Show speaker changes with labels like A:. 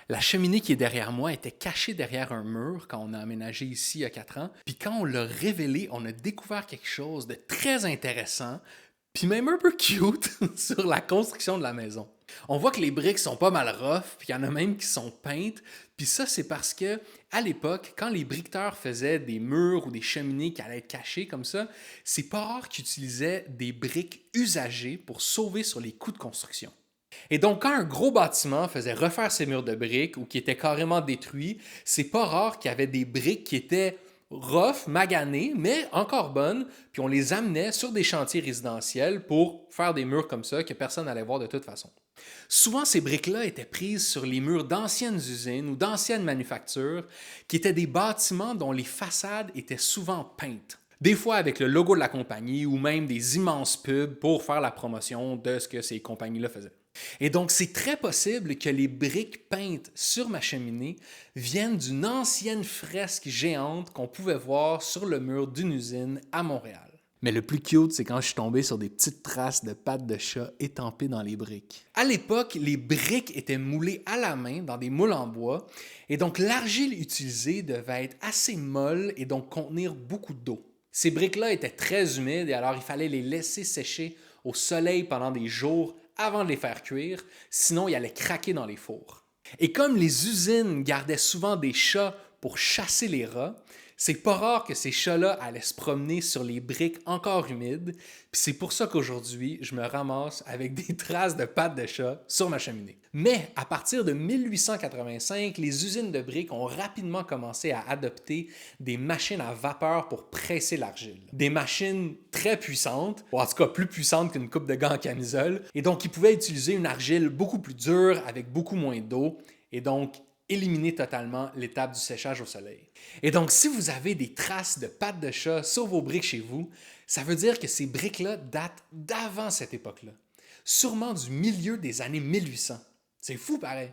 A: La cheminée qui est derrière moi était cachée derrière un mur quand on a aménagé ici il y a 4 ans. Puis quand on l'a révélé, on a découvert quelque chose de très intéressant, puis même un peu cute sur la construction de la maison. On voit que les briques sont pas mal rough, puis il y en a même qui sont peintes. Puis ça, c'est parce que à l'époque, quand les briqueteurs faisaient des murs ou des cheminées qui allaient être cachées comme ça, c'est pas rare qu'ils utilisaient des briques usagées pour sauver sur les coûts de construction. Et donc, quand un gros bâtiment faisait refaire ses murs de briques ou qui était carrément détruit, c'est pas rare qu'il y avait des briques qui étaient rough, maganées, mais encore bonnes, puis on les amenait sur des chantiers résidentiels pour faire des murs comme ça que personne n'allait voir de toute façon. Souvent, ces briques-là étaient prises sur les murs d'anciennes usines ou d'anciennes manufactures, qui étaient des bâtiments dont les façades étaient souvent peintes. Des fois avec le logo de la compagnie ou même des immenses pubs pour faire la promotion de ce que ces compagnies-là faisaient. Et donc, c'est très possible que les briques peintes sur ma cheminée viennent d'une ancienne fresque géante qu'on pouvait voir sur le mur d'une usine à Montréal. Mais le plus cute, c'est quand je suis tombé sur des petites traces de pattes de chat étampées dans les briques. À l'époque, les briques étaient moulées à la main dans des moules en bois, et donc l'argile utilisée devait être assez molle et donc contenir beaucoup d'eau. Ces briques-là étaient très humides et alors il fallait les laisser sécher au soleil pendant des jours avant de les faire cuire, sinon ils allaient craquer dans les fours. Et comme les usines gardaient souvent des chats pour chasser les rats, c'est pas rare que ces chats-là allaient se promener sur les briques encore humides, puis c'est pour ça qu'aujourd'hui, je me ramasse avec des traces de pattes de chat sur ma cheminée. Mais à partir de 1885, les usines de briques ont rapidement commencé à adopter des machines à vapeur pour presser l'argile. Des machines très puissantes, ou en tout cas plus puissantes qu'une coupe de gants en camisole, et donc ils pouvaient utiliser une argile beaucoup plus dure avec beaucoup moins d'eau, et donc éliminer totalement l'étape du séchage au soleil. Et donc, si vous avez des traces de pattes de chat sur vos briques chez vous, ça veut dire que ces briques-là datent d'avant cette époque-là. Sûrement du milieu des années 1800. C'est fou pareil.